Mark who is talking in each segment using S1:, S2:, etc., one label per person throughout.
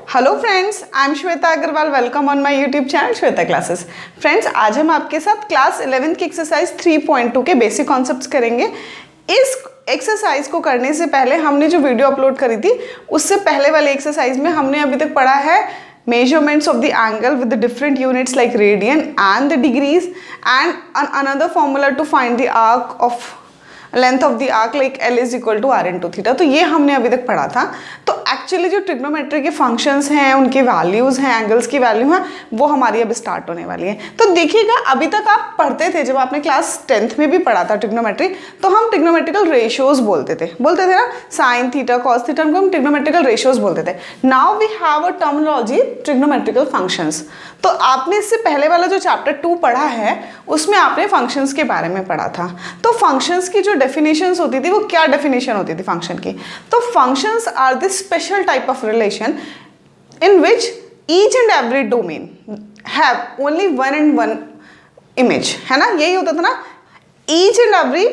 S1: Hello friends, I am Shweta Agarwal. Welcome on my YouTube channel Shweta classes. Friends, आज हम आपके साथ क्लास 11th की एक्सरसाइज 3.2 के बेसिक कॉन्सेप्ट्स करेंगे। इस एक्सरसाइज को करने से पहले हमने जो वीडियो अपलोड करी थी उससे पहले वाले एक्सरसाइज में हमने अभी तक पढ़ा है measurements of the angle with the different units like radian and the degrees and another formula to find the arc of length of the arc like L is equal to R into theta. तो ये हमने अभी तक पढ़ा था। तो actually जो trigonometry के फंक्शंस हैं, उनके वैल्यूज़ हैं, एंगल्स की वैल्यू हैं, वो हमारी अब स्टार्ट होने वाली है। तो देखिएगा, अभी तक आप पढ़ते थे, जब आपने क्लास 10th में भी पढ़ा था ट्रिग्नोमेट्री, तो हम ट्रिग्नोमेट्रिकल रेशियोज बोलते थे ना, साइन थीटा कॉस थीटा, उनको हम ट्रिग्नोमेट्रिकल रेशियोज बोलते थे। Now we have a terminology trigonometrical functions. तो आपने इससे पहले वाला जो चैप्टर 2 पढ़ा है उसमें आपने फंक्शंस के बारे में पढ़ा था। तो फंक्शंस की जो डेफिनेशंस होती थी, वो क्या डेफिनेशन होती थी फंक्शन की? तो functions are the special type of relation in which each and every domain have only one and one image, है ना, यही होता था ना, each and every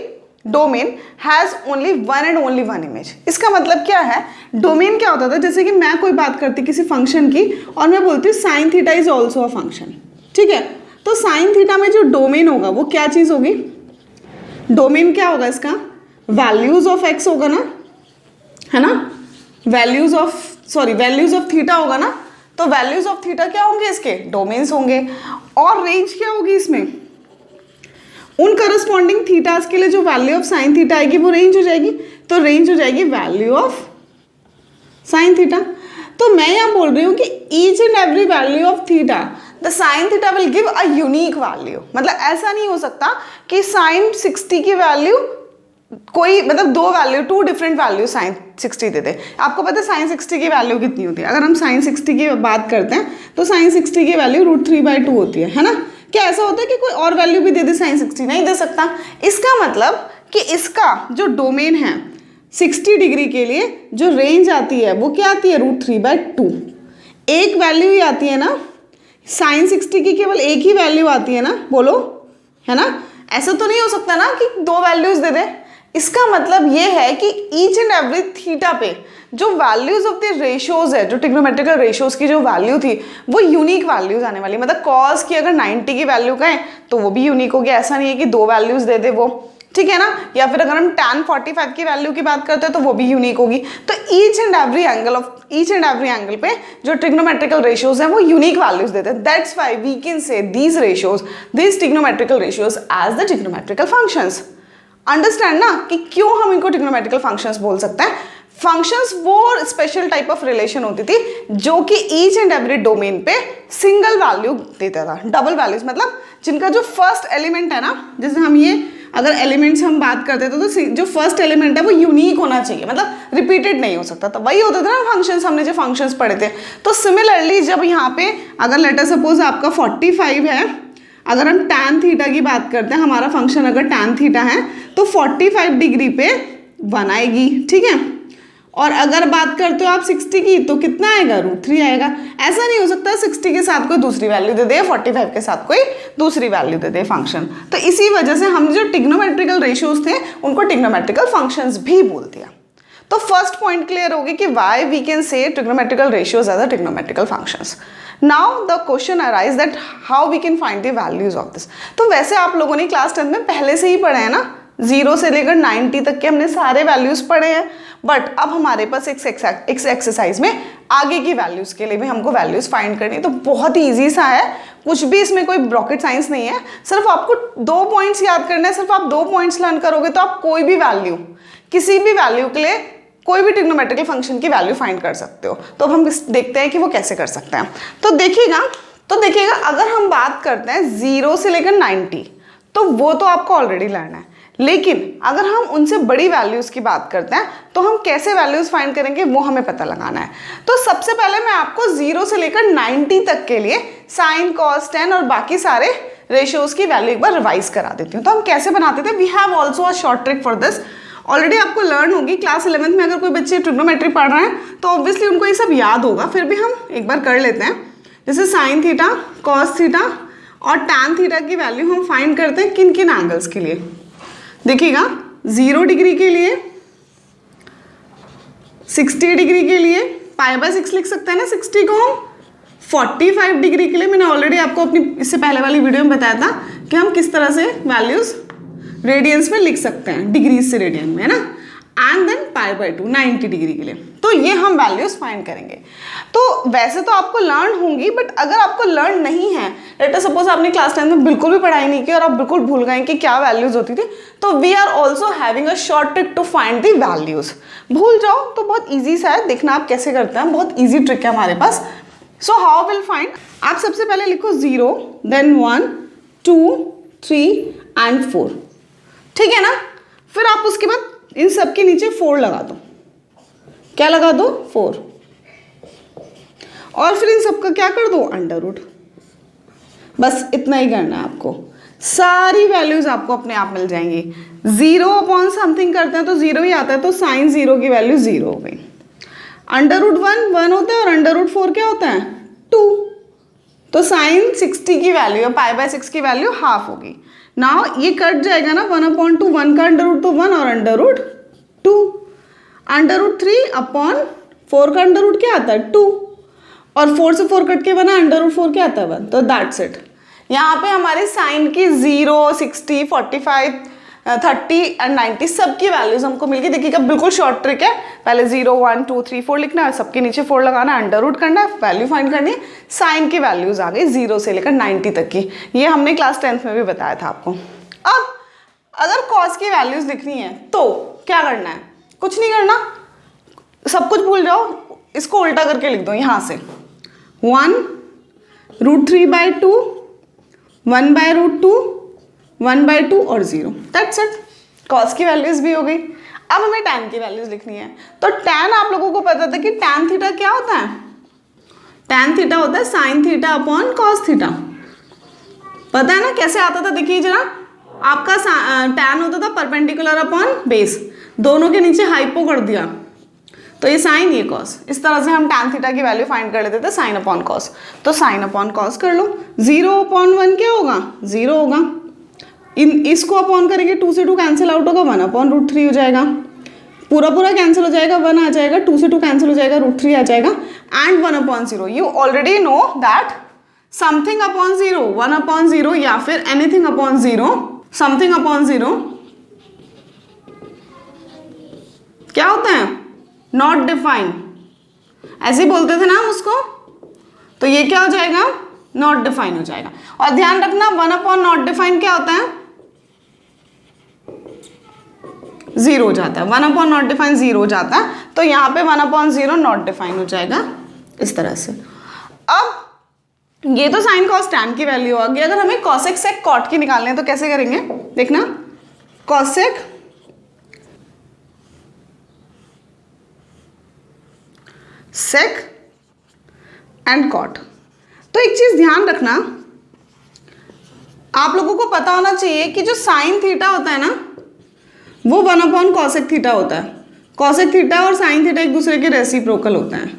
S1: domain has only one and only one image. इसका मतलब क्या है? डोमेन क्या होता था? जैसे कि मैं कोई बात करती किसी फंक्शन की और मैं बोलती हूँ sine theta is also a function, ठीक है। तो साइन थीटा में जो डोमेन होगा वो क्या चीज़ होगी? डोमेन क्या होगा इसका? वैल्यूज ऑफ एक्स होगा ना, है ना, वैल्यूज ऑफ थीटा होगा ना। तो वैल्यूज ऑफ थीटा क्या होंगे? इसके डोमेन्स होंगे। और रेंज क्या होगी इसमें? उन करस्पॉन्डिंग थीटास के लिए जो वैल्यू ऑफ साइन थीटा आएगी वो रेंज हो जाएगी। तो रेंज हो जाएगी वैल्यू ऑफ साइन थीटा। तो मैं यहाँ बोल रही हूँ कि each and every value of theta the sine theta will give a unique value. मतलब ऐसा नहीं हो सकता कि साइन 60 की वैल्यू कोई, मतलब टू डिफरेंट वैल्यू साइन 60 दे दे। आपको पता है साइन 60 की वैल्यू कितनी होती है? अगर हम साइन 60 की बात करते हैं तो साइन 60 की वैल्यू √3/2 होती है ना। क्या ऐसा होता है कि कोई और वैल्यू भी दे दे साइन 60? नहीं दे सकता। इसका मतलब कि इसका जो डोमेन है 60 डिग्री के लिए जो रेंज आती है वो क्या आती है? √3/2। एक वैल्यू ही आती है ना, साइन 60 की केवल एक ही वैल्यू आती है ना, बोलो, है ना। ऐसा तो नहीं हो सकता ना कि दो वैल्यूज दे दे। इसका मतलब ये है कि ईच एंड एवरी थीटा पे जो वैल्यूज ऑफ द रेशियोज है, जो ट्रिग्नोमेट्रिकल रेशियोज की जो वैल्यू थी वो यूनिक वैल्यूज आने वाली। मतलब कॉस की अगर 90 की वैल्यू कहें तो वो भी यूनिक होगी। ऐसा नहीं है कि दो वैल्यूज दे दे वो, ठीक है ना। या फिर अगर हम tan 45 की वैल्यू की बात करते हैं तो वो भी यूनिक होगी। तो ईच एंड एवरी एंगल पे जो ट्रिग्नोमेट्रिकल रेशियोज हैं वो यूनिक वैल्यूज देते हैं। That's why we can say these trigonometrical ratios as the trigonometrical functions. Understand ना कि क्यों हम इनको ट्रिग्नोमेट्रिकल फंक्शंस बोल सकते हैं। फंक्शंस वो स्पेशल टाइप ऑफ रिलेशन होती थी जो कि ईच एंड एवरी डोमेन पे सिंगल वैल्यू देता था। डबल वैल्यूज मतलब जिनका जो फर्स्ट एलिमेंट है ना, जैसे हम ये अगर एलिमेंट्स हम बात करते थे तो जो फर्स्ट एलिमेंट है वो यूनिक होना चाहिए, मतलब रिपीटेड नहीं हो सकता। तो वही होता था ना फंक्शंस, हमने जो फंक्शंस पढ़े थे। तो सिमिलरली जब यहाँ पे अगर लेटर सपोज आपका 45 है, अगर हम tan थीटा की बात करते हैं, हमारा फंक्शन अगर tan थीटा है तो 45 डिग्री पे 1 आएगी, ठीक है। और अगर बात करते हो आप 60 की तो कितना आएगा? √3 आएगा। ऐसा नहीं हो सकता 60 के साथ कोई दूसरी वैल्यू दे दे, 45 के साथ कोई दूसरी वैल्यू दे दे फंक्शन। तो इसी वजह से हमने जो ट्रिग्नोमेट्रिकल रेशियोज थे उनको ट्रिग्नोमेट्रिकल फंक्शंस भी बोल दिया। तो फर्स्ट पॉइंट क्लियर होगी कि why we can say trigonometrical ratios as a trigonometrical functions. Now the question arise that how we can find the values of this. तो वैसे आप लोगों ने क्लास 10 में पहले से ही पढ़े हैं ना, 0 से लेकर 90 तक के हमने सारे वैल्यूज पढ़े हैं। बट अब हमारे पास एक एक्सरसाइज में आगे की वैल्यूज के लिए भी हमको वैल्यूज फाइंड करनी है। तो बहुत ही ईजी सा है, कुछ भी इसमें कोई रॉकेट साइंस नहीं है। सिर्फ आपको 2 पॉइंट्स याद करना है। सिर्फ आप 2 पॉइंट्स लर्न करोगे तो आप कोई भी वैल्यू, किसी भी वैल्यू के लिए कोई भी ट्रिग्नोमेट्रिकल फंक्शन की वैल्यू फाइंड कर सकते हो। तो अब हम देखते हैं कि वो कैसे कर सकते हैं। तो देखिएगा अगर हम बात करते हैं 0 से लेकर 90 तो वो तो आपको ऑलरेडी लर्न है। लेकिन अगर हम उनसे बड़ी वैल्यूज की बात करते हैं तो हम कैसे वैल्यूज फाइंड करेंगे वो हमें पता लगाना है। तो सबसे पहले मैं आपको 0 से लेकर 90 तक के लिए साइन कॉस tan और बाकी सारे रेशियोज की वैल्यू एक बार रिवाइज करा देती हूँ। तो हम कैसे बनाते थे? We have also a short trick for this. Already आपको लर्न होगी। क्लास 11th में अगर कोई बच्चे ट्रिग्नोमेट्री पढ़ रहे हैं तो ऑब्वियसली उनको ये सब याद होगा, फिर भी हम एक बार कर लेते हैं। जैसे साइन थीटा, कॉस थीटा और tan थीटा की वैल्यू हम फाइंड करते हैं किन किन एंगल्स के लिए। देखिएगा 0 डिग्री के लिए, 60 डिग्री के लिए, पाई बाय 6 लिख सकते हैं ना 60 को हम 45 डिग्री के लिए। मैंने ऑलरेडी आपको अपनी इससे पहले वाली वीडियो में बताया था कि हम किस तरह से वैल्यूज रेडियंस में लिख सकते हैं, डिग्रीज से रेडियन में, है ना। And then pi by 2 90 degree के लिए। तो ये हम वैल्यूज फाइंड करेंगे। तो वैसे तो आपको लर्न होंगी, बट अगर आपको लर्न नहीं है, लेट अस सपोज आपने क्लास 10 में बिल्कुल भी पढ़ाई नहीं की और आप बिल्कुल भूल गए कि क्या वैल्यूज होती थी, तो we are also having a short trick to find the values. भूल जाओ तो बहुत ईजी सा है, देखना आप कैसे करते हैं, बहुत ईजी ट्रिक है हमारे पास। सो हाउ विल फाइंड, आप सबसे पहले लिखो 0, देन 1 2 3 एंड 4, ठीक है ना। फिर आप उसके बाद इन सब के नीचे 4 लगा दो। क्या लगा दो? 4। और फिर इन सब का क्या कर दो? Under root. बस इतना ही करना है आपको, सारी वैल्यूज आपको अपने आप मिल जाएंगी। 0 अपॉन समथिंग करते हैं तो 0 ही आता है, तो साइन 0 की वैल्यू 0 हो गई। अंडर रूट 1 होता है और अंडर रूट 4 क्या होता है? 2। तो साइन 60 की वैल्यू, पाई बाय 6 की वैल्यू हाफ होगी। नाउ ये कट जाएगा ना, 1/2, 1 का अंडर रूट तो 1 और under root 2। Under root 3 upon 4 का अंडर रूट क्या आता है? 2। और 4 से 4 कट के बना, अंडर रूट 4 क्या आता है? 1। तो दैट्स इट। यहाँ पे हमारे साइन की 0 60 45 30 एंड 90 सबकी वैल्यूज हमको मिल गई। देखिएगा बिल्कुल शॉर्ट ट्रिक है, पहले 0 1 2 3 4 लिखना है, सबके नीचे 4 लगाना है, अंडर रूट करना है, वैल्यू फाइंड करनी है। साइन की वैल्यूज आ गई 0 से लेकर 90 तक की, ये हमने क्लास 10th में भी बताया था आपको। अब अगर कॉस की वैल्यूज लिखनी है तो क्या करना है? कुछ नहीं करना, सब कुछ भूल जाओ, इसको उल्टा करके लिख दो यहाँ से 1 √3/2 1/√2 1/2 और 0, दैट्स इट। कॉस की वैल्यूज भी हो गई। अब हमें टैन की वैल्यूज लिखनी है। तो टैन आप लोगों को पता था कि टैन थीटा क्या होता है? टैन थीटा होता है sine theta upon cos theta. पता है ना कैसे आता था? देखिए जरा, आपका टैन होता था परपेंडिकुलर अपॉन बेस, दोनों के नीचे हाइपो कर दिया तो ये साइन ये कॉस। इस तरह से हम टैन थीटा की वैल्यू फाइंड कर लेते थे, साइन अपॉन कॉस। तो साइन अपॉन कॉस कर लो। 0/1 क्या होगा? 0 होगा। इसको अपॉन करेंगे, 2 से 2 कैंसिल आउट होगा, 1/√3 हो जाएगा। पूरा पूरा कैंसिल हो जाएगा, 1 आ जाएगा, 2 से 2 कैंसिल हो जाएगा, √3 आ जाएगा। And 1/0, you already know that something upon 0, 1/0 या फिर एनीथिंग अपॉन 0, समथिंग अपॉन 0 क्या होता है? Not define. ऐसे ही बोलते थे ना हम उसको। तो ये क्या हो जाएगा? नॉट डिफाइन हो जाएगा। और ध्यान रखना 1/नॉट डिफाइन क्या होता है? 0 हो जाता है। 1/नॉट डिफाइन 0 हो जाता है। तो यहाँ पे 1/0 नॉट डिफाइन हो जाएगा इस तरह से। अब ये तो साइन कॉस टैन की वैल्यू आ गई। अगर हमें कॉसेक सेक कॉट की निकालने हैं तो कैसे करेंगे? देखना, कॉसेक सेक एंड कॉट। तो एक चीज ध्यान रखना, आप लोगों को पता होना चाहिए कि जो साइन थीटा होता है ना, वो 1/कॉसेक थीटा होता है। कॉसेक थीटा और साइन थीटा एक दूसरे के रेसिप्रोकल होते हैं,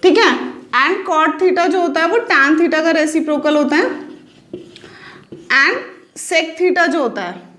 S1: ठीक है। एंड कॉट थीटा जो होता है वो टैन थीटा का रेसिप्रोकल होता है। एंड सेक थीटा जो होता है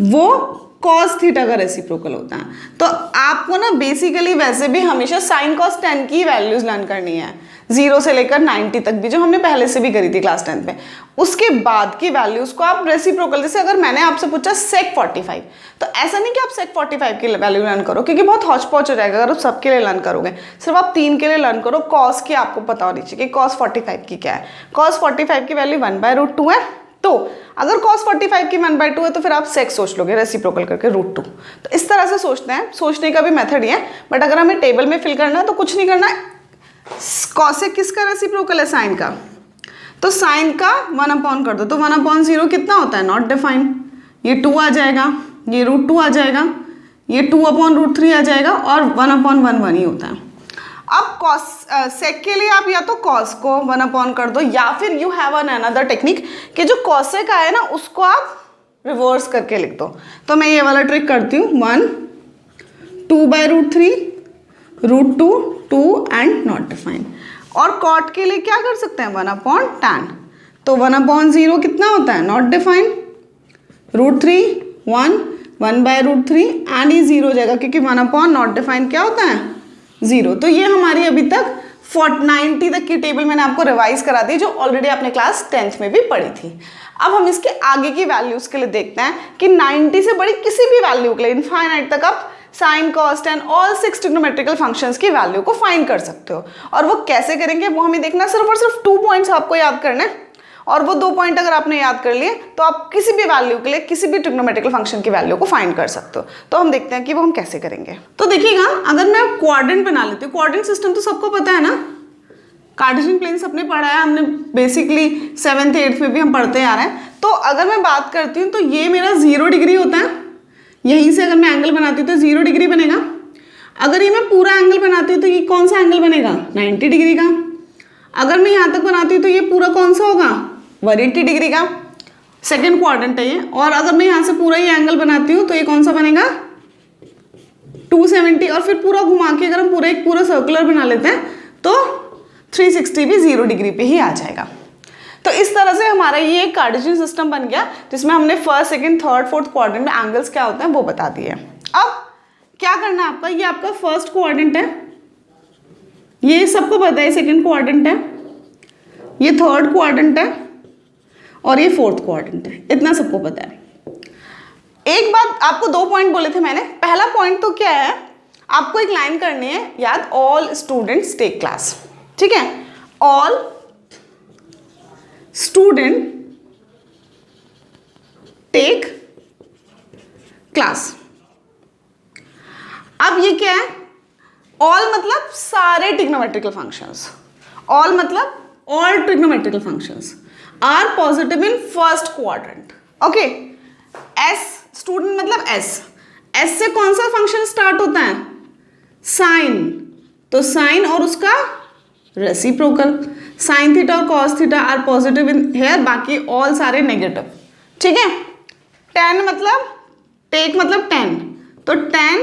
S1: वो कॉस थीटा का रेसिप्रोकल होता है। तो आपको ना बेसिकली वैसे भी हमेशा साइन कॉस टैन की वैल्यूज लर्न करनी है, 0 से लेकर 90 तक भी, जो हमने पहले से भी करी थी क्लास 10 में। उसके बाद की वैल्यूज को आप रेसिप्रोकल, जैसे अगर मैंने आपसे पूछा सेक 45, तो ऐसा नहीं कि आप सेक 45 की वैल्यू लर्न करो, क्योंकि बहुत हौच पौच हो जाएगा अगर आप सबके लिए लर्न करोगे। सिर्फ आप 3 के लिए लर्न करो। कॉस की आपको पता होनी चाहिए कि कॉस 45 की क्या है। कॉस 45 की वैल्यू 1/√2 है। तो अगर cos 45 की 1/2 है तो फिर आप सेक सोच लोगे रेसिप्रोकल करके √2। तो इस तरह से सोचते हैं, सोचने का भी मेथड ही है। बट अगर हमें टेबल में फिल करना है तो कुछ नहीं करना है। कॉसेक किसका रेसिप्रोकल है? साइन का। तो साइन का 1/कर दो, तो 1/0 कितना होता है? Not define. ये 2 आ जाएगा, ये √2 आ जाएगा, ये 2/√3 आ जाएगा और 1/1 1 ही होता है। अब कॉस सेक के लिए आप या तो कॉस को 1 कर दो, या फिर you have an another technique कि जो कॉसेक आए ना उसको आप रिवर्स करके लिख दो। तो मैं ये वाला ट्रिक करती हूँ, 1 2/√3 √2 2 एंड नॉट डिफाइन। और कॉट के लिए क्या कर सकते हैं? 1/tan। तो 1/0 कितना होता है? Not define. √3 1 1/√3 एंड ये 0 हो जाएगा, क्योंकि 1/नॉट डिफाइन क्या होता है? 0। तो ये हमारी अभी तक 90 तक की टेबल मैंने आपको रिवाइज करा दी, जो ऑलरेडी आपने क्लास 10th में भी पढ़ी थी। अब हम इसके आगे की वैल्यूज के लिए देखते हैं कि 90 से बड़ी किसी भी वैल्यू के लिए इनफाइनाइट तक आप sine, cos, tan all 6 trigonometrical functions की वैल्यू को फाइंड कर सकते हो। और वो कैसे करेंगे वो हमें देखना है। सिर्फ और सिर्फ 2 पॉइंट्स आपको याद करने हैं, और वो 2 पॉइंट अगर आपने याद कर लिए तो आप किसी भी वैल्यू के लिए किसी भी ट्रिग्नोमेट्रिकल फंक्शन की वैल्यू को फाइंड कर सकते हो। तो हम देखते हैं कि वो हम कैसे करेंगे। तो देखिएगा, अगर मैं क्वाड्रेंट बना लेती हूँ, क्वाड्रेंट सिस्टम तो सबको पता है ना, कार्टेशियन प्लेन्स अपने पढ़ा है हमने बेसिकली 7th 8th में भी हम पढ़ते आ रहे हैं। तो अगर मैं बात करती हूँ तो ये मेरा 0 डिग्री होता है, यहीं से अगर मैं एंगल बनाती हूँ तो 0 डिग्री बनेगा। अगर ये मैं पूरा एंगल बनाती हूँ तो ये कौन सा एंगल बनेगा, 90 डिग्री का। अगर मैं यहाँ तक बनाती हूँ तो ये पूरा कौन सा होगा, 180 डिग्री का। सेकेंड क्वाड्रेंट है ये। और अगर मैं यहाँ से पूरा ही एंगल बनाती हूँ तो ये कौन सा बनेगा, 270। और फिर पूरा घुमा के अगर हम पूरा एक पूरा सर्कुलर बना लेते हैं तो 360 भी 0 डिग्री पे ही आ जाएगा। तो इस तरह से हमारा ये एक कार्टेशियन सिस्टम बन गया, जिसमें हमने first, second, third, fourth quadrant में एंगल्स क्या होते हैं वो बता दिए। अब क्या करना है आपका, ये आपका फर्स्ट क्वाड्रेंट है, ये सबको पता है, सेकंड क्वाड्रेंट है, ये थर्ड क्वाड्रेंट है और ये फोर्थ क्वाड्रेंट है, इतना सबको पता है। एक बात आपको 2 पॉइंट बोले थे मैंने। पहला पॉइंट तो क्या है, आपको एक लाइन करनी है याद, ऑल स्टूडेंट्स टेक क्लास। ठीक है, ऑल स्टूडेंट टेक क्लास। अब ये क्या है, ऑल मतलब सारे ट्रिग्नोमेट्रिकल फंक्शंस, ऑल मतलब all trigonometrical functions are positive in first quadrant. Okay, S student मतलब एस, एस से कौन सा फंक्शन स्टार्ट होता है, साइन। तो साइन और उसका रेसिप्रोकल, साइन थीटा और cos theta are positive in here, बाकी ऑल सारे नेगेटिव। ठीक है, टेन मतलब टेक मतलब 10, तो 10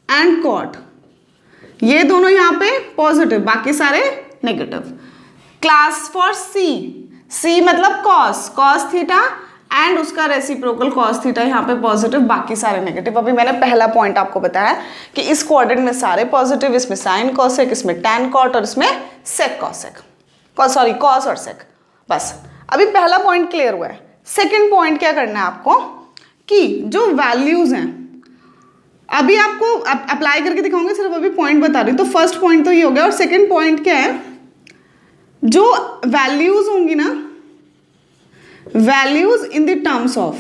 S1: एंड कॉट ये दोनों यहाँ पे पॉजिटिव, बाकी सारे नेगेटिव। क्लास फॉर सी, सी मतलब कॉस, कॉस थीटा एंड उसका रेसिप्रोकल कॉस थीटा यहाँ पे पॉजिटिव, बाकी सारे नेगेटिव। अभी मैंने पहला पॉइंट आपको बताया कि इस क्वाड्रेंट में सारे पॉजिटिव, इसमें साइन कॉसेक, इसमें टैन कॉट और इसमें सेक कॉसेक, सॉरी कॉस और सेक। बस अभी पहला पॉइंट क्लियर हुआ है। सेकंड पॉइंट क्या करना है आपको कि जो वैल्यूज हैं, अभी आपको अप्लाई करके दिखाऊंगे, सिर्फ अभी पॉइंट बता रही हूँ। तो फर्स्ट पॉइंट तो ये हो गया, और सेकंड पॉइंट क्या है, जो वैल्यूज होंगी ना, values in the terms of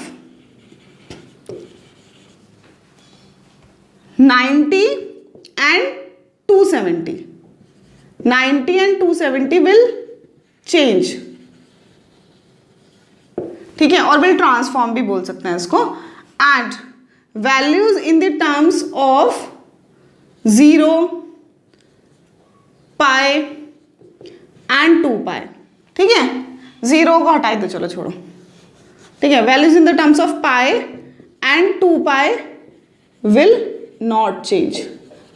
S1: 90 and 270, 90 and 270 will change. ठीक है, और विल ट्रांसफॉर्म भी बोल सकते हैं इसको। And values in the terms of 0, pi and 2 पाई। ठीक है, 0 को हटाई दो, चलो छोड़ो। ठीक है, values in the terms of pi and 2 pi will not change,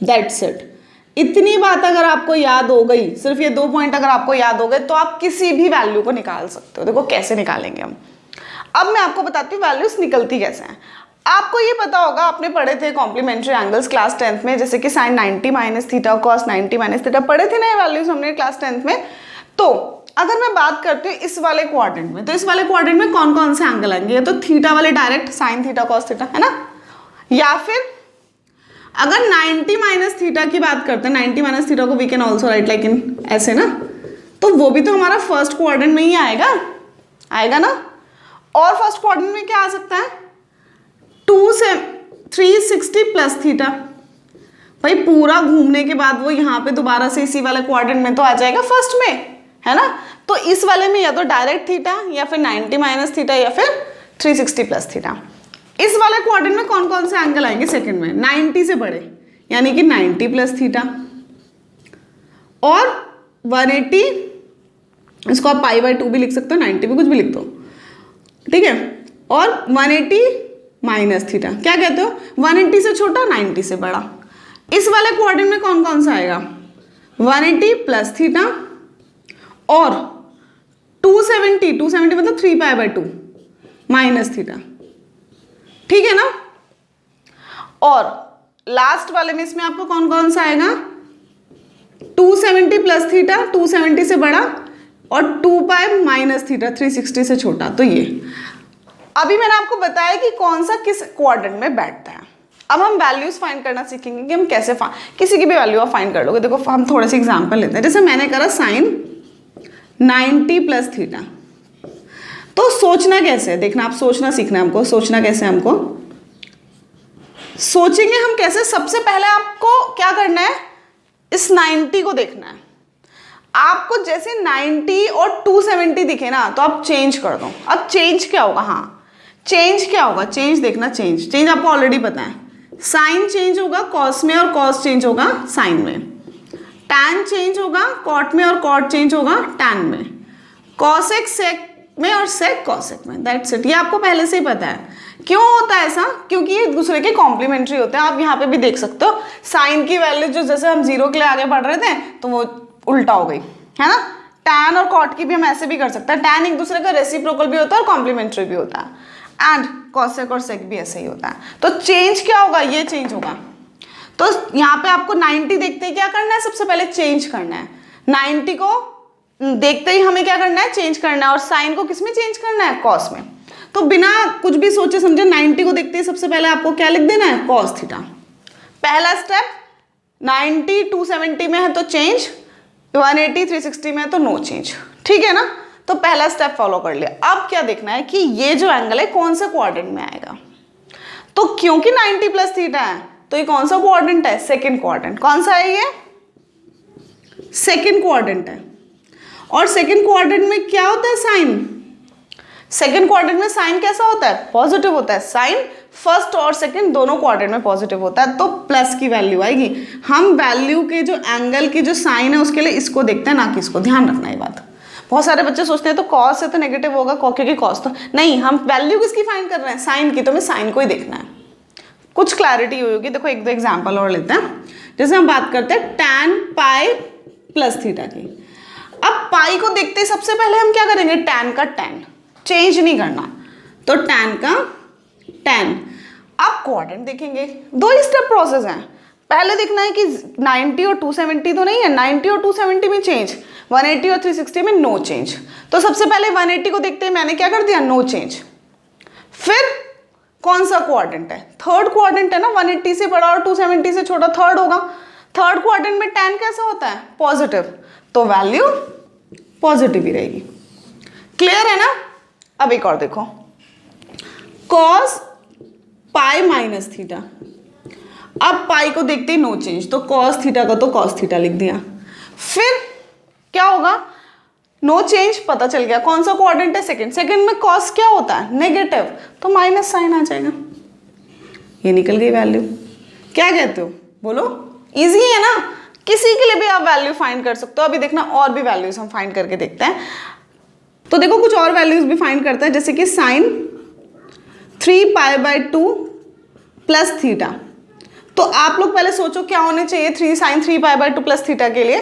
S1: that's it. इतनी बात अगर आपको याद हो गई, सिर्फ ये 2 पॉइंट अगर आपको याद हो गए, तो आप किसी भी वैल्यू को निकाल सकते हो। देखो कैसे निकालेंगे हम। अब मैं आपको बताती हूँ वैल्यूज निकलती कैसे हैं। आपको ये पता होगा, आपने पढ़े थे कॉम्प्लीमेंट्री एंगल्स क्लास 10th में, जैसे कि sine 90 minus theta, cos 90 minus theta, पढ़े थे ना ये वैल्यूज हमने क्लास 10th में। तो अगर मैं बात करती हूँ इस वाले क्वाड्रेंट में, तो इस वाले क्वाड्रेंट में कौन कौन से एंगल आएंगे, ये तो थीटा वाले direct, sine theta cos theta, है ना। या फिर अगर 90 माइनस थीटा की बात करते हैं, 90 माइनस थीटा को we can also write like in ऐसे ना, तो वो भी तो हमारा फर्स्ट क्वाड्रेंट में ही आएगा ना। और फर्स्ट क्वाड्रेंट में क्या आ सकता है, 2 से 360 प्लस थीटा। भाई पूरा घूमने के बाद वो यहाँ पे दोबारा से इसी वाले क्वाड्रेंट में तो आ जाएगा फर्स्ट में, है ना। तो इस वाले में या तो डायरेक्ट थीटा, या फिर 90 माइनस थीटा, या फिर 360 प्लस थीटा। इस वाले क्वाड्रेंट में कौन कौन से एंगल आएंगे सेकंड में, 90 से बड़े, यानी कि 90 प्लस थीटा, और 180, इसको आप पाई बाय 2 भी लिख सकते हो, 90 भी कुछ भी लिख दो। ठीक है, और 180 माइनस थीटा, क्या कहते हो, 180 से छोटा, 90 से बड़ा। इस वाले क्वाड्रेंट में कौन कौन सा आएगा, 180 प्लस थीटा और 270 मतलब 3 पाई बाय 2 माइनस थीटा। ठीक है ना। और लास्ट वाले में इसमें आपको कौन कौन सा आएगा, 270 प्लस थीटा 270 से बड़ा और 2 पाई माइनस थीटा 360 से छोटा। तो ये अभी मैंने आपको बताया कि कौन सा किस क्वाड्रेंट में बैठता है। अब हम वैल्यूज फाइंड करना सीखेंगे कि हम कैसे किसी की भी वैल्यू आप फाइंड कर लोगे। देखो हम थोड़े से एग्जांपल लेते हैं। जैसे मैंने करा साइन 90 प्लस थीटा, तो सोचना कैसे है, देखना, आप सोचना सीखना है हमको। सोचना कैसे है हमको, सोचेंगे हम कैसे। सबसे पहले आपको क्या करना है, इस 90 को देखना है। आपको जैसे 90 और 270 दिखे ना, तो आप चेंज कर दो। अब चेंज क्या होगा, हाँ चेंज क्या होगा, चेंज देखना। चेंज आपको ऑलरेडी पता है, साइन चेंज होगा कॉस में और कॉस चेंज होगा साइन में। टैन चेंज होगा कॉट में और कॉट चेंज होगा टैन में। कॉसेक सेक में और सेक कॉसेक में। That's it. ये आपको पहले से ही पता है। क्यों होता है ऐसा, क्योंकि ये एक दूसरे के कॉम्प्लीमेंट्री होते हैं। आप यहाँ पे भी देख सकते हो, साइन की वैल्यू जो जैसे हम 0 के लिए आगे बढ़ रहे थे तो वो उल्टा हो गई, है ना। टैन और कॉट की भी हम ऐसे भी कर सकते हैं। टैन एक दूसरे का रेसिप्रोकल भी होता है और कॉम्प्लीमेंट्री भी होता है। एंड कॉसेक और सेक भी ऐसे ही होता है। तो चेंज क्या होगा, ये चेंज होगा। तो यहाँ पे आपको 90 देखते ही क्या करना है, सबसे पहले चेंज करना है। 90 को देखते ही हमें क्या करना है, चेंज करना है। और साइन को किस में चेंज करना है, कॉस में। तो बिना कुछ भी सोचे समझे 90 को देखते ही सबसे पहले आपको क्या लिख देना है, कॉस थीटा। पहला स्टेप, 90 270 में है तो चेंज, 180 360 में है तो नो चेंज। ठीक है ना। तो पहला स्टेप फॉलो कर लिया। अब क्या देखना है कि ये जो एंगल है कौन से क्वाड्रेंट में आएगा। तो क्योंकि 90 प्लस थीटा है तो ये कौन सा क्वाड्रेंट है, सेकंड क्वाड्रेंट। कौन सा है ये, सेकंड क्वाड्रेंट है। और सेकंड क्वाड्रेंट में क्या होता है, साइन। सेकंड क्वाड्रेंट में साइन कैसा होता है, पॉजिटिव होता है। साइन फर्स्ट और सेकंड दोनों क्वाड्रेंट में पॉजिटिव होता है, तो प्लस की वैल्यू आएगी। हम वैल्यू के जो एंगल की जो साइन है उसके लिए इसको देखते हैं, ना कि इसको। ध्यान रखना ये बात। बहुत सारे बच्चे सोचते हैं तो कॉस है तो नेगेटिव होगा, क्योंकि कॉस तो नहीं, हम वैल्यू किसकी फाइंड कर रहे हैं, साइन की। तो हमें साइन को ही देखना है। कुछ क्लैरिटी हुई होगी। देखो एक दो एग्जाम्पल और लेते हैं। जैसे हम बात करते हैं टैन पाई प्लस थीटा की। अब पाई को देखते ही सबसे पहले हम क्या करेंगे, टैन का टैन, चेंज नहीं करना। तो टैन का टैन। अब क्वाड्रेंट देखेंगे, दो ही स्टेप प्रोसेस है। पहले देखना है कि 90 और 270 तो नहीं है, 90 और 270 में चेंज, 180 और 360 में नो चेंज। तो सबसे पहले 180 को देखते हैं, मैंने क्या कर दिया, नो चेंज। फिर कौन सा क्वाड्रेंट है, थर्ड क्वाड्रेंट है ना। 180 से बड़ा और 270 से छोटा थर्ड होगा। थर्ड क्वाड्रेंट में टैन कैसा होता है, पॉजिटिव, तो वैल्यू पॉजिटिव ही रहेगी। क्लियर है ना। अब एक और देखो, कॉस पाई माइनस थीटा। अब पाई को देखते ही नो चेंज, तो कॉस थीटा का तो कॉस थीटा लिख दिया। फिर क्या होगा, नो चेंज, पता चल गया कौन सा क्वाड्रेंट है, सेकंड। सेकंड में कॉस क्या होता है, नेगेटिव, तो माइनस साइन आ जाएगा। ये निकल गई वैल्यू। क्या कहते हो, बोलो। इजी है ना। किसी के लिए भी आप वैल्यू फाइंड कर सकते हो। अभी देखना और भी वैल्यूज हम फाइंड करके देखते हैं। तो देखो कुछ और वैल्यूज भी फाइंड करते हैं, जैसे कि साइन 3 पाई/2 प्लस थीटा। तो आप लोग पहले सोचो क्या होने चाहिए साइन 3 पाई/2 प्लस थीटा के लिए।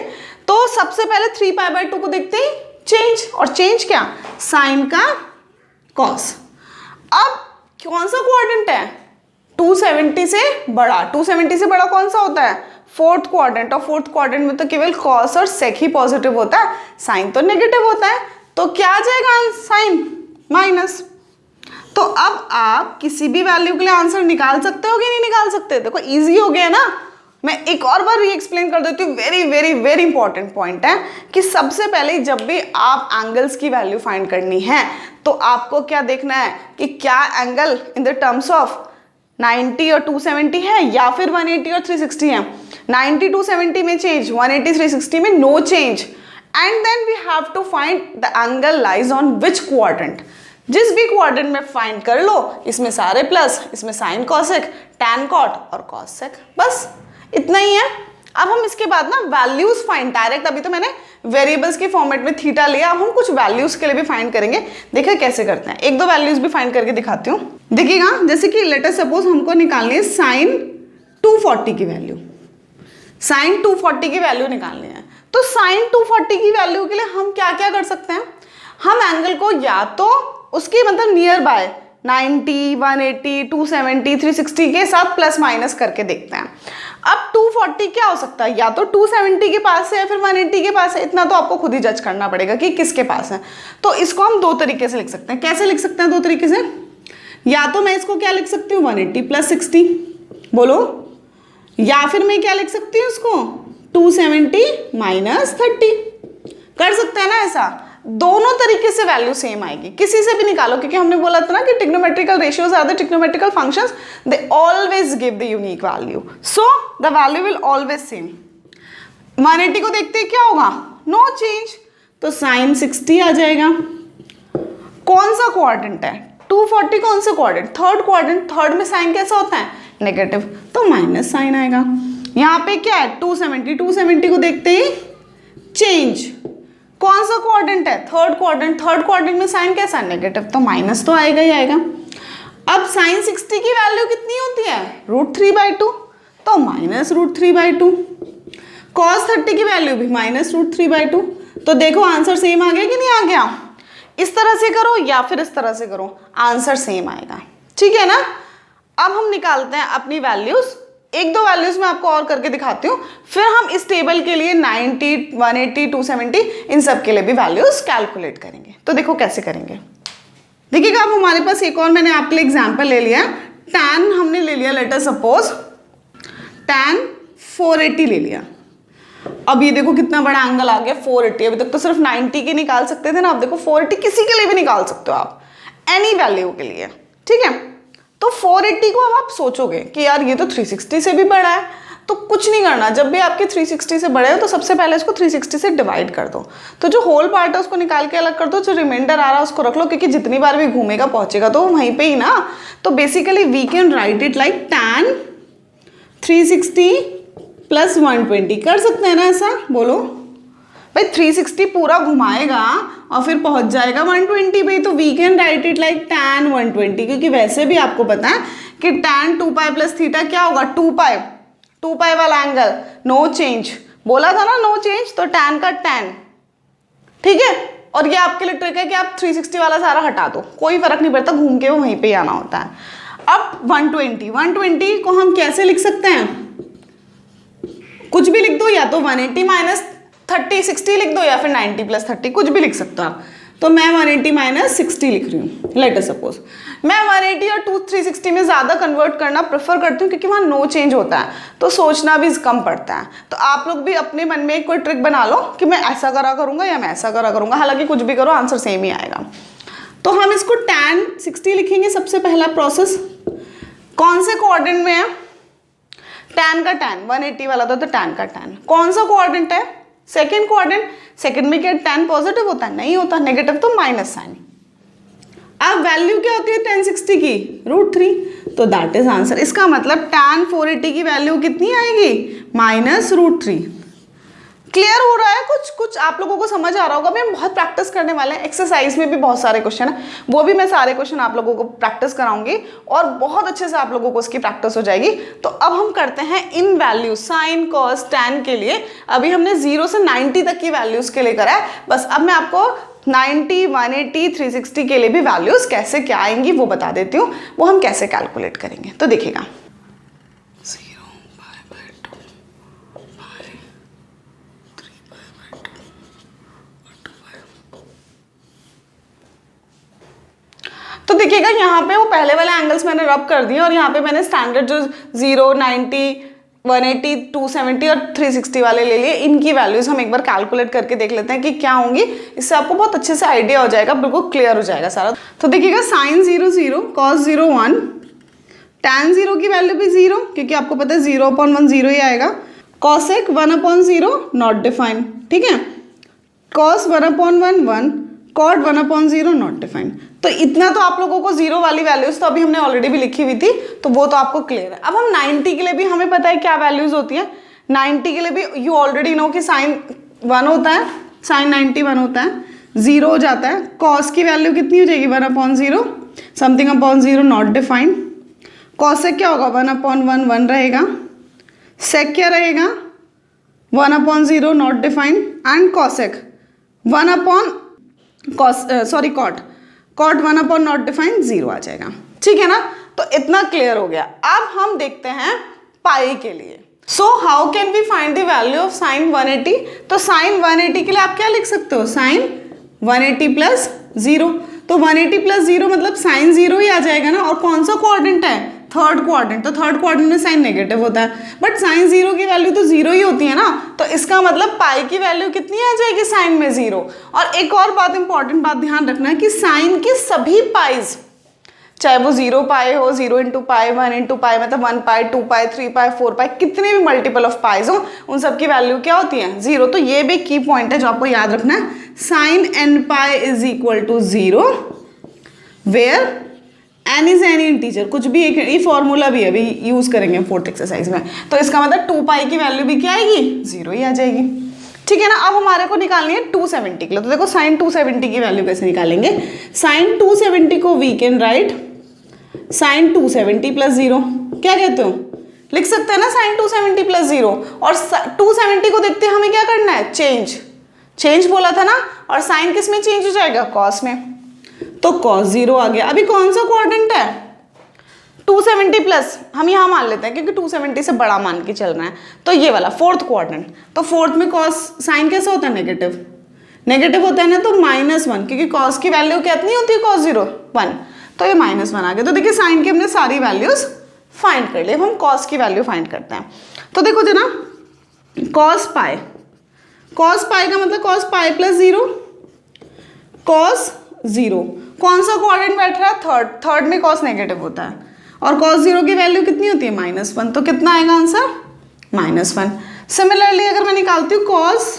S1: तो सबसे पहले 3 पाई/2 को देखते ही चेंज, और चेंज क्या, साइन का कॉस। अब कौन सा क्वाड्रेंट है, 270 से बड़ा। 270 से बड़ा कौन सा होता है, फोर्थ क्वाड्रेंट। और फोर्थ क्वाड्रेंट में तो केवल कॉस और सेक ही पॉजिटिव होता है, साइन तो नेगेटिव होता है। तो क्या आ जाएगा, साइन माइनस। तो अब आप किसी भी वैल्यू के लिए आंसर निकाल सकते हो कि नहीं निकाल सकते। देखो इजी हो गया ना। मैं एक और बार री एक्सप्लेन कर देती हूँ। Very very very important point है कि सबसे पहले जब भी आप एंगल्स की वैल्यू फाइंड करनी है तो आपको क्या देखना है कि क्या angle in the terms of 90 और 270 है या फिर 180 और 360 है। 90 270 में चेंज, 180 360 में no change. And then we have to find the angle lies on which quadrant. जिस भी क्वाड्रेंट में फाइंड कर लो, इसमें सारे प्लस, इसमें साइन कॉसेक, टैन कॉट और कॉसेक, बस इतना ही है। अब हम इसके बाद ना वैल्यूज फाइंड डायरेक्ट, अभी तो मैंने वेरिएबल्स के फॉर्मेट में थीटा लिया, अब हम कुछ वैल्यूज के लिए भी फाइंड करेंगे। देखिए कैसे करते हैं, एक दो वैल्यूज भी फाइंड करके दिखाती हूँ। देखिएगा, जैसे कि लेट अस सपोज हमको निकालनी है साइन 240 की वैल्यू। साइन 240 की वैल्यू निकालनी है, तो साइन 240 की वैल्यू के लिए हम क्या क्या कर सकते हैं। हम एंगल को या तो उसकी मतलब नियर बाय 90, 180, 270, 360 के साथ प्लस माइनस करके देखते हैं। अब 240 क्या हो सकता है, या तो 270 के पास है या फिर 180 के पास है, इतना तो आपको खुद ही जज करना पड़ेगा कि किसके पास है। तो इसको हम दो तरीके से लिख सकते हैं। कैसे लिख सकते हैं दो तरीके से? या तो मैं इसको क्या लिख सकती हूँ 180 + 60, बोलो, या फिर मैं क्या लिख सकती हूँ इसको 270 - 30। कर सकते हैं ना ऐसा? दोनों तरीके से वैल्यू सेम आएगी, किसी से भी निकालो, क्योंकि हमने बोला था ना कि trigonometrical ratios are the trigonometrical functions, they always give the unique value, so the value will always same. 180 को देखते हैं क्या होगा, नो चेंज, तो sin 60 आ जाएगा। कौन सा क्वाड्रेंट है 240, कौन सा क्वाड्रेंट, थर्ड क्वाड्रेंट, थर्ड में साइन कैसा होता है, नेगेटिव, तो माइनस साइन आएगा। यहाँ पे क्या है 270, 270 को देखते ही चेंज, कौन सा क्वाड्रेंट है, थर्ड क्वाड्रेंट, थर्ड क्वाड्रेंट में साइन कैसा है, नेगेटिव, तो माइनस तो आएगा ही आएगा। अब sin 60 की वैल्यू कितनी होती है, √3/2, तो -√3/2। cos 30 की वैल्यू भी -√3/2। तो देखो आंसर सेम आ गया कि नहीं आ गया? इस तरह से करो या फिर इस तरह से करो, आंसर सेम आएगा, ठीक है ना। अब हम निकालते हैं अपनी वैल्यूज, एक दो वैल्यूज मैं आपको और करके दिखाती हूँ, फिर हम इस टेबल के लिए 90, 180, 270 इन सब के लिए भी वैल्यूज कैलकुलेट करेंगे। तो देखो कैसे करेंगे, देखिएगा। अब हमारे पास एक और मैंने आपके लिए एग्जाम्पल ले लिया, tan हमने ले लिया, लेट अस सपोज tan 480 ले लिया। अब ये देखो कितना बड़ा एंगल आ गया 480, अभी तक तो सिर्फ 90 के निकाल सकते थे ना, अब देखो 480 किसी के लिए भी निकाल सकते हो आप, एनी वैल्यू के लिए, ठीक है। तो 480 को अब आप सोचोगे कि यार ये तो 360 से भी बड़ा है, तो कुछ नहीं करना, जब भी आपके 360 से बड़े हो तो सबसे पहले इसको 360 से डिवाइड कर दो, तो जो होल पार्ट है उसको निकाल के अलग कर दो, जो रिमाइंडर आ रहा है उसको रख लो, क्योंकि जितनी बार भी घूमेगा पहुंचेगा तो वहीं पे ही ना। तो basically we can write it like tan 360 + 120, कर सकते हैं ना ऐसा, बोलो भाई 360 पूरा घुमाएगा और फिर पहुंच जाएगा 120 पे, तो we can write it like tan 120, क्योंकि वैसे भी आपको पता है कि tan 2π + थीटा क्या होगा, 2π वाला एंगल, नो चेंज, बोला था ना नो चेंज, तो tan का tan, ठीक है। और ये आपके लिए ट्रिक है कि आप 360 वाला सारा हटा दो, कोई फर्क नहीं पड़ता, घूम के वो वहीं पे आना होता है। अब 120 को हम कैसे लिख सकते हैं, कुछ भी लिख दो, या तो 180 - 30 60 लिख दो, या फिर 90 + 30, कुछ भी लिख सकते हो आप। तो मैं 180 - 60 लिख रही हूँ, लेट अस सपोज। मैं 180 और 360 में ज़्यादा कन्वर्ट करना प्रेफर करती हूँ, क्योंकि वहाँ नो चेंज होता है, तो सोचना भी कम पड़ता है। तो आप लोग भी अपने मन में कोई ट्रिक बना लो कि मैं ऐसा करा करूँगा या मैं ऐसा करा करूँगा, हालांकि कुछ भी करो आंसर सेम ही आएगा। तो हम इसको tan 60 लिखेंगे, सबसे पहला प्रोसेस कौन से कोऑर्डिनेट में है, tan का tan, 180 वाला था तो tan का tan, कौन सा कोऑर्डिनेट है, सेकेंड कोऑर्डिनेट। सेकेंड में क्या tan पॉजिटिव होता है, नहीं होता, नेगेटिव, तो माइनस साइन। अब वैल्यू क्या होती है tan 60 की, √3, तो दैट इज आंसर। इसका मतलब tan 480 की वैल्यू कितनी आएगी, -√3। क्लियर हो रहा है, कुछ आप लोगों को समझ आ रहा होगा। मैं बहुत प्रैक्टिस करने वाले हैं, एक्सरसाइज में भी बहुत सारे क्वेश्चन है, वो भी मैं सारे क्वेश्चन आप लोगों को प्रैक्टिस कराऊंगी और बहुत अच्छे से आप लोगों को उसकी प्रैक्टिस हो जाएगी। तो अब हम करते हैं इन वैल्यू साइन कॉस टैन के लिए। अभी हमने 0 से 90 तक की वैल्यूज के लिए करा है, बस अब मैं आपको 90, 180, 360 के लिए भी वैल्यूज कैसे क्या आएंगी वो बता देती हूँ, वो हम कैसे कैलकुलेट करेंगे। तो देखिएगा, तो देखिएगा यहाँ पे वो पहले वाले एंगल्स मैंने रब कर दिए और यहाँ पे मैंने स्टैंडर्ड जो 0, 90, 180, 270 और 360 वाले ले लिए। इनकी वैल्यूज हम एक बार कैलकुलेट करके देख लेते हैं कि क्या होंगी, इससे आपको बहुत अच्छे से आइडिया हो जाएगा, बिल्कुल क्लियर हो जाएगा सारा। तो देखिएगा साइन 0 0, कॉस 0 1, टैन 0 की वैल्यू भी 0, क्योंकि आपको पता है 0/1 0 ही आएगा। कॉसेक 1/0 नॉट डिफाइन, ठीक है। Cos 1/1 1, cot 1/0 not define. तो इतना तो आप लोगों को 0 वाली वैल्यूज तो अभी हमने ऑलरेडी भी लिखी हुई थी, तो वो तो आपको क्लियर है। अब हम 90 के लिए भी हमें पता है क्या वैल्यूज होती है। 90 के लिए भी यू ऑलरेडी नो कि साइन 1 होता है, साइन 90 1 होता है, 0 हो जाता है। कॉस की वैल्यू कितनी हो जाएगी 1/0, something upon 0 not define. Cosec क्या होगा 1/1 1 रहेगा। सेक क्या रहेगा 1/0 not define. And cosec 1/cos cot cot 1 upon not define 0 आ जाएगा। ठीक है ना, तो इतना क्लियर हो गया। अब हम देखते हैं पाई के लिए। So how can we find the value of sine 180? तो साइन 180 के लिए आप क्या लिख सकते हो, साइन 180 प्लस 0। तो 180 प्लस 0 मतलब साइन 0 ही आ जाएगा ना। और कौन सा क्वाड्रेंट है, थर्ड क्वाड्रेंट, तो थर्ड क्वाड्रेंट में साइन नेगेटिव होता है, बट साइन 0 की वैल्यू तो 0 ही होती है ना। तो इसका मतलब पाई की वैल्यू कितनी आ जाएगी, साइन में 0। और एक और बात, इंपॉर्टेंट बात ध्यान रखना है कि साइन के सभी पाइज, चाहे वो 0 पाई हो, 0 इंटू पाई, 1 इंटू पाई मतलब 1 पाई, 2 पाई, 3 पाई, 4 पाई, कितने भी मल्टीपल ऑफ पाइज हो, उन सब की वैल्यू क्या होती है, 0। तो ये भी की पॉइंट है जो आपको याद रखना है, sine n pi is equal to 0 where n is any integer. कुछ भी एक, ये फॉर्मूला भी अभी यूज करेंगे फोर्थ एक्सरसाइज में। तो इसका मतलब 2 पाई की वैल्यू भी क्या आएगी, 0 ही आ जाएगी। ठीक है ना। अब हमारे को निकालनी है 270 के लिए। तो देखो साइन 270 की वैल्यू कैसे निकालेंगे। साइन 270 को we can write sine 270 plus 0। क्या कहते हो, लिख सकते हैं ना साइन 270 प्लस 0। और 270 को देखते हैं हमें क्या करना है, चेंज बोला था ना। और साइन किस में चेंज हो जाएगा, कॉस में। तो कॉस 0 आ गया। अभी कौन सा क्वाड्रेंट है, 270 प्लस, हम यहाँ मान लेते हैं क्योंकि 270 से बड़ा मान के चल रहे हैं। तो ये वाला फोर्थ क्वाड्रेंट। तो फोर्थ में कॉस साइन कैसा होता है, नेगेटिव होता है ना। तो -1, क्योंकि कॉस की वैल्यू कितनी होती है, कॉस 0 1, तो ये -1 आ गया। तो देखिए साइन की हमने सारी वैल्यूज फाइंड कर ली। अब हम कॉस की वैल्यू फाइंड करते हैं। तो देखो जना, कॉस पाई का मतलब कॉस पाई प्लस 0, कॉस 0। कौन सा क्वाड्रेंट बैठ रहा है, थर्ड में कॉस नेगेटिव होता है। और कॉस 0 की वैल्यू कितनी होती है, -1। तो कितना आएगा आंसर, -1। सिमिलरली अगर मैं निकालती हूँ कॉस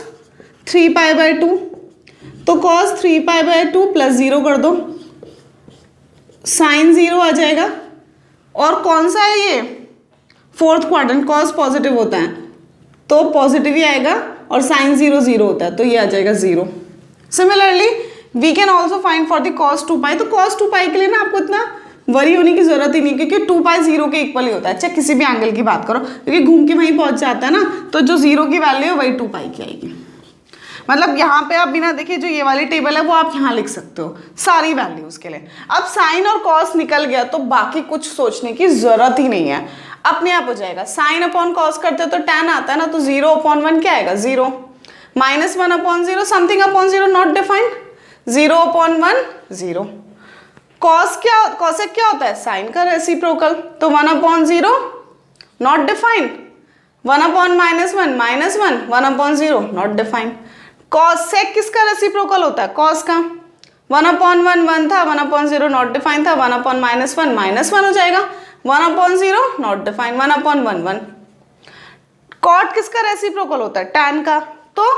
S1: 3 पाई बाई 2, तो कॉस 3 पाई बाई 2 प्लस 0 कर दो, साइन 0 आ जाएगा। और कौन सा है ये, फोर्थ क्वाड्रेंट, कॉस पॉजिटिव होता है तो पॉजिटिव ही आएगा। और साइन 0 होता है तो ये आ जाएगा 0। Similarly we can also find for the cos 2 पाई। तो कॉस 2 पाई के लिए ना आपको इतना वरी होने की जरूरत ही नहीं, क्योंकि 2 पाई 0 के इक्वल ही होता है। अच्छा, किसी भी एंगल की बात करो, क्योंकि घूम के वहीं पहुंच जाता है ना। तो जो 0 की वैल्यू है वही 2 पाई की आएगी। मतलब यहाँ पे आप बिना देखे जो ये वाली टेबल है वो आप यहाँ लिख सकते हो सारी वैल्यूज के लिए। अब साइन और कॉस निकल गया तो बाकी कुछ सोचने की जरूरत ही नहीं है, अपने आप हो जाएगा। साइन अपॉन कॉस करते हो तो tan आता है ना, तो 0 अपॉन 1 क्या आएगा, 0। -1 upon 0 something upon 0 not defined, 0 upon 1 0। Cosec क्या होता है, साइन का रेसिप्रोकल, तो 1 upon 0 not defined, 1 upon -1 -1, 1 upon 0 not defined. Cosec किसका रेसिप्रोकल होता है, कॉस का। 1 अपॉन 1 1 था, 1 अपॉन 0 नॉट डिफाइंड था, 1 अपॉन -1 -1 हो जाएगा, 1 upon 0 not defined, 1 upon 1 1। Cot किसका रेसिप्रोकल होता है, tan का। तो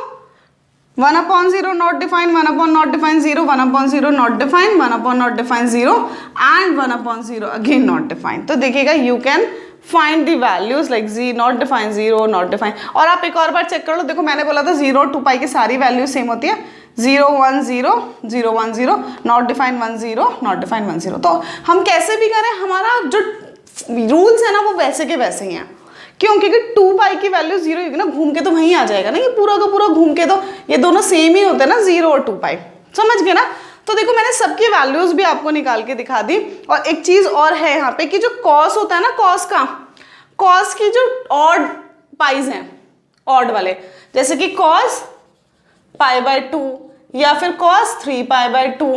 S1: 1 upon 0 not defined, 1 upon not defined 0, 1 upon 0 not defined, 1 upon not defined 0 and 1 upon 0 again not defined. तो देखिएगा you can find the values like not defined, 0 not defined. और आप एक और बार चेक कर लो, देखो मैंने बोला था 0 2 पाई की सारी वैल्यू सेम होती है, 0 1 0 0 1 0 नॉट डिफाइंड 1 0 नॉट डिफाइंड 1 0। तो हम कैसे भी करें हमारा जो रूल्स है ना वो वैसे के वैसे ही हैं। क्यों, क्योंकि 2 पाई की वैल्यू 0 होगी ना, घूम के तो वहीं आ जाएगा ना, ये पूरा का पूरा घूम के तो ये दोनों सेम ही होते हैं ना, 0 और 2 पाई, समझ गए ना। तो देखो मैंने सबकी वैल्यूज भी आपको निकाल के दिखा दी। और एक चीज और है यहाँ पे कि जो कॉस होता है ना, कॉस की जो ऑड पाइज हैं, ऑड वाले, जैसे कि कॉस पाई बाय 2 या फिर कॉस 3 पाई बाय 2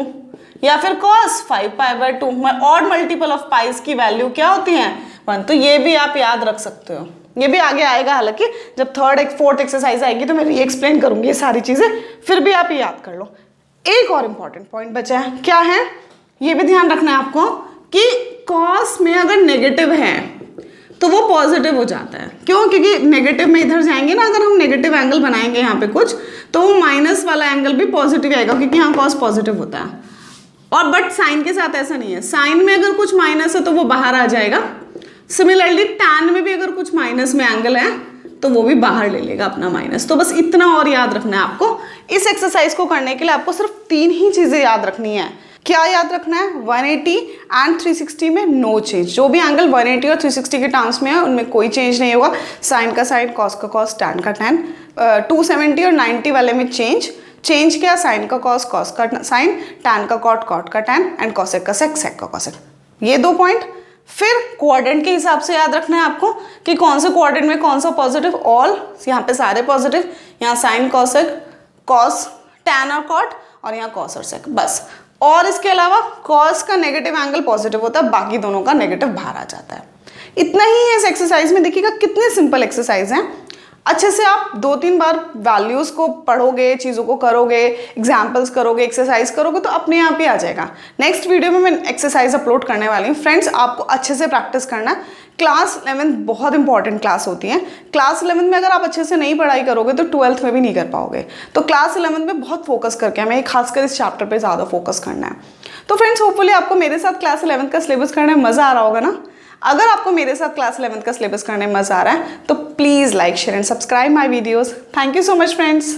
S1: या फिर cos 5 pi by 2, odd multiple of pies की वैल्यू क्या होती है, 1। तो ये भी आप याद रख सकते हो, ये भी आगे आएगा, हालांकि जब फोर्थ एक्सरसाइज आएगी तो मैं री एक्सप्लेन करूंगी ये सारी चीजें, फिर भी आप ये याद कर लो। एक और इंपॉर्टेंट पॉइंट बचा है, क्या है, ये भी ध्यान रखना है आपको कि कॉस में अगर नेगेटिव है तो वो पॉजिटिव हो जाता है। क्यों, क्योंकि नेगेटिव में इधर जाएंगे ना, अगर हम नेगेटिव एंगल बनाएंगे यहाँ पे कुछ, तो वो माइनस वाला एंगल भी पॉजिटिव आएगा, क्योंकि यहाँ कॉस पॉजिटिव होता है। और बट साइन के साथ ऐसा नहीं है, साइन में अगर कुछ माइनस है तो वो बाहर आ जाएगा। सिमिलरली टैन में भी अगर कुछ माइनस में एंगल है तो वो भी बाहर ले लेगा अपना माइनस। तो बस इतना और याद रखना है आपको। इस एक्सरसाइज को करने के लिए आपको सिर्फ 3 ही चीजें याद रखनी है। क्या याद रखना है, 180 एंड 360 में नो चेंज। जो भी एंगल 180 और 360 के टर्म्स में है उनमें कोई चेंज नहीं होगा। साइन का साइन, कॉस का कॉस, टैन का टैन। 270 और 90 वाले में चेंज, चेंज किया, साइन का कॉस, कॉस का साइन, टैन का कॉट, कॉट का टैन एंड कॉसेक का सेक, सेक का कॉसेक। ये 2 पॉइंट। फिर कोऑर्डिनेट के हिसाब से याद रखना है आपको कि कौन से कोऑर्डिनेट में कौन सा पॉजिटिव, ऑल, यहाँ पे सारे पॉजिटिव, यहाँ साइन कॉसेक, कॉस टैन और कॉट, और यहाँ कॉस और सेक, बस। और इसके अलावा कॉस का नेगेटिव एंगल पॉजिटिव होता है, बाकी दोनों का नेगेटिव बाहर आ जाता है। इतना ही है इस एक्सरसाइज में। देखिएगा कितने सिंपल एक्सरसाइज हैं। अच्छे से आप 2-3 बार वैल्यूज़ को पढ़ोगे, चीज़ों को करोगे, एग्जाम्पल्स करोगे, एक्सरसाइज करोगे तो अपने आप ही आ जाएगा। नेक्स्ट वीडियो में मैं एक्सरसाइज अपलोड करने वाली हूँ। फ्रेंड्स, आपको अच्छे से प्रैक्टिस करना है। क्लास 11 बहुत इंपॉर्टेंट क्लास होती है। क्लास 11 में अगर आप अच्छे से नहीं पढ़ाई करोगे तो 12th में भी नहीं कर पाओगे। तो क्लास 11 में बहुत फोकस करके हमें खासकर इस चैप्टर पर ज़्यादा फोकस करना है। तो फ्रेंड्स, होपफुली आपको मेरे साथ क्लास 11 का सिलेबस करने में मज़ा आ रहा होगा ना। अगर आपको मेरे साथ क्लास 11 का सिलेबस करने में मज़ा आ रहा है तो please like, share and subscribe my videos. Thank you so much friends.